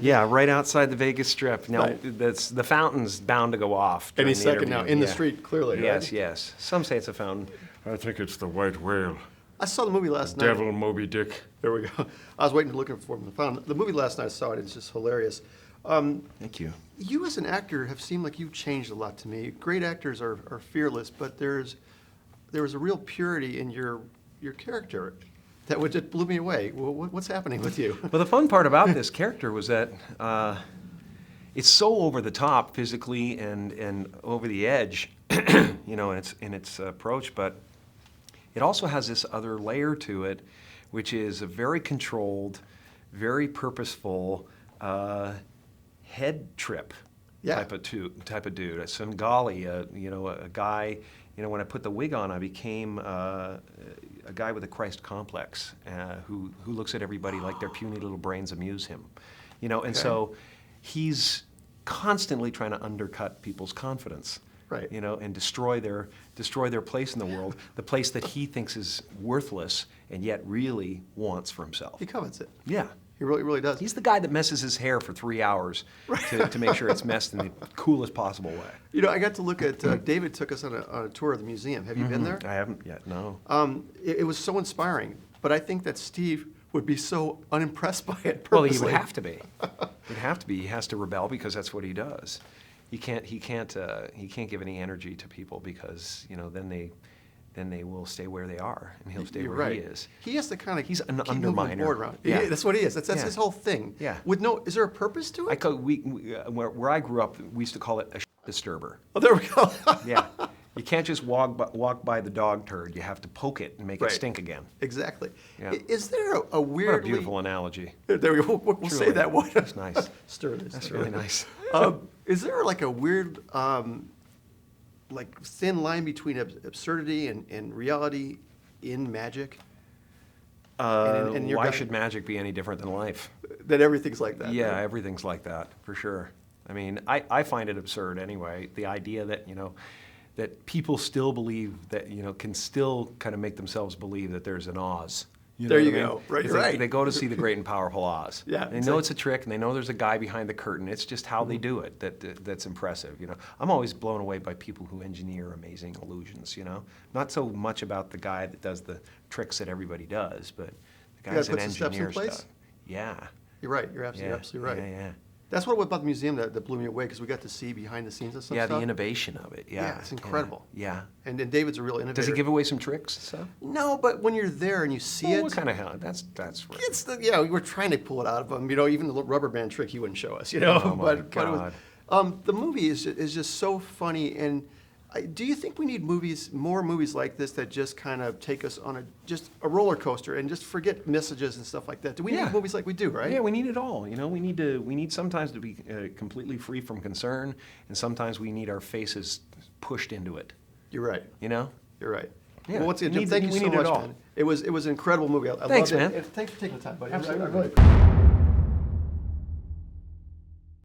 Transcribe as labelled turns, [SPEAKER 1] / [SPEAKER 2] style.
[SPEAKER 1] Yeah, right outside the Vegas Strip. Now,
[SPEAKER 2] Right.
[SPEAKER 1] the fountain's bound to go off.
[SPEAKER 2] Any
[SPEAKER 1] during the
[SPEAKER 2] second now,
[SPEAKER 1] interview.
[SPEAKER 2] in the
[SPEAKER 1] Yeah.
[SPEAKER 2] street, clearly.
[SPEAKER 1] Yes,
[SPEAKER 2] Right?
[SPEAKER 1] yes. Some say it's a fountain.
[SPEAKER 3] I think it's the white whale.
[SPEAKER 2] I saw the movie last night.
[SPEAKER 3] Devil Moby Dick.
[SPEAKER 2] There we go. I was waiting, looking for him. Found the movie last night. I saw it. It's just hilarious.
[SPEAKER 1] Thank you.
[SPEAKER 2] You as an actor have seemed like you've changed a lot to me. Great actors are fearless, but there was a real purity in your character that just blew me away. What's happening with you?
[SPEAKER 1] Well, the fun part about this character was that it's so over the top physically and over the edge, you know, in its approach, but it also has this other layer to it, which is a very controlled, very purposeful head trip type of dude. A Svengali, you know, a guy. You know, when I put the wig on, I became a guy with a Christ complex who looks at everybody like their puny little brains amuse him. You know, and so he's constantly trying to undercut people's confidence.
[SPEAKER 2] Right.
[SPEAKER 1] You know, and destroy their place in the world, the place that he thinks is worthless and yet really wants for himself.
[SPEAKER 2] He covets it.
[SPEAKER 1] Yeah.
[SPEAKER 2] He really does.
[SPEAKER 1] He's the guy that messes his hair for 3 hours to make sure it's messed in the coolest possible way.
[SPEAKER 2] You know, I got to look at, David took us on a tour of the museum. Have you been there?
[SPEAKER 1] I haven't yet, no.
[SPEAKER 2] It was so inspiring, but I think that Steve would be so unimpressed by it
[SPEAKER 1] Well,
[SPEAKER 2] purposely.
[SPEAKER 1] he would have to be. He'd have to be. He has to rebel because that's what he does. He can't give any energy to people because, you know, then they will stay where they are, and he'll stay
[SPEAKER 2] You're
[SPEAKER 1] where
[SPEAKER 2] right.
[SPEAKER 1] he is.
[SPEAKER 2] He has to kind of
[SPEAKER 1] He's an
[SPEAKER 2] keep moving the
[SPEAKER 1] underminer.
[SPEAKER 2] board around.
[SPEAKER 1] Yeah.
[SPEAKER 2] That's what he is. That's
[SPEAKER 1] Yeah.
[SPEAKER 2] his whole thing.
[SPEAKER 1] Yeah.
[SPEAKER 2] Is there a purpose to it?
[SPEAKER 1] Where I grew up, we used to call it a disturber.
[SPEAKER 2] Oh, there we go.
[SPEAKER 1] Yeah. You can't just walk by the dog turd. You have to poke it and make
[SPEAKER 2] Right.
[SPEAKER 1] it stink again.
[SPEAKER 2] Exactly.
[SPEAKER 1] Yeah.
[SPEAKER 2] Is there a
[SPEAKER 1] What a
[SPEAKER 2] weirdly...
[SPEAKER 1] beautiful analogy.
[SPEAKER 2] There we go. We'll say
[SPEAKER 1] Truly.
[SPEAKER 2] that one.
[SPEAKER 1] That's nice.
[SPEAKER 2] Stir this.
[SPEAKER 1] That's really nice.
[SPEAKER 2] Is there like a weird, like thin line between absurdity and reality in magic? And your
[SPEAKER 1] Why
[SPEAKER 2] guy-
[SPEAKER 1] should magic be any different than life?
[SPEAKER 2] That everything's like that.
[SPEAKER 1] Yeah,
[SPEAKER 2] right?
[SPEAKER 1] everything's like that, for sure. I mean, I find it absurd anyway, the idea that, you know, that people still believe that, you know, can still kind of make themselves believe that there's an Oz. You know
[SPEAKER 2] There
[SPEAKER 1] what
[SPEAKER 2] you
[SPEAKER 1] I mean?
[SPEAKER 2] go. Right,
[SPEAKER 1] 'Cause
[SPEAKER 2] you're
[SPEAKER 1] they,
[SPEAKER 2] right.
[SPEAKER 1] They go to see the great and powerful Oz.
[SPEAKER 2] Yeah,
[SPEAKER 1] They
[SPEAKER 2] it's
[SPEAKER 1] know
[SPEAKER 2] like-
[SPEAKER 1] it's a trick, and they know there's a guy behind the curtain. It's just how they do it that's impressive, you know. I'm always blown away by people who engineer amazing illusions, you know. Not so much about the guy that does the tricks that everybody does, but the
[SPEAKER 2] guy
[SPEAKER 1] guys that
[SPEAKER 2] puts the steps in
[SPEAKER 1] engineer
[SPEAKER 2] place?
[SPEAKER 1] stuff. Yeah.
[SPEAKER 2] You're right. You're absolutely right.
[SPEAKER 1] Yeah, yeah.
[SPEAKER 2] That's what about the museum that blew me away, because we got to see behind the scenes of some
[SPEAKER 1] Yeah,
[SPEAKER 2] stuff.
[SPEAKER 1] the innovation of it. Yeah,
[SPEAKER 2] Yeah, it's incredible.
[SPEAKER 1] Yeah.
[SPEAKER 2] And David's a real innovator.
[SPEAKER 1] Does he give away some tricks and stuff?
[SPEAKER 2] No, but when you're there and you see
[SPEAKER 1] Well,
[SPEAKER 2] it,
[SPEAKER 1] what kind of hell? That's right.
[SPEAKER 2] it's we were trying to pull it out of him. You know, even the rubber band trick he wouldn't show us. You know,
[SPEAKER 1] Oh, my
[SPEAKER 2] but it
[SPEAKER 1] God.
[SPEAKER 2] was, the movie is just so funny. And do you think we need more movies like this that just kind of take us on a roller coaster and just forget messages and stuff like that? Do we
[SPEAKER 1] Yeah.
[SPEAKER 2] need movies like we do, right?
[SPEAKER 1] Yeah, we need it all. You know, we need sometimes to be completely free from concern, and sometimes we need our faces pushed into it.
[SPEAKER 2] You're right.
[SPEAKER 1] You know?
[SPEAKER 2] You're right.
[SPEAKER 1] Yeah.
[SPEAKER 2] Well, once again,
[SPEAKER 1] We
[SPEAKER 2] Jim,
[SPEAKER 1] need-
[SPEAKER 2] thank you
[SPEAKER 1] we
[SPEAKER 2] so
[SPEAKER 1] need it
[SPEAKER 2] much,
[SPEAKER 1] all.
[SPEAKER 2] man. It was an incredible movie. I
[SPEAKER 1] Thanks,
[SPEAKER 2] loved it.
[SPEAKER 1] man.
[SPEAKER 2] And thanks for taking the time, buddy.
[SPEAKER 1] Absolutely.
[SPEAKER 2] I really appreciate it.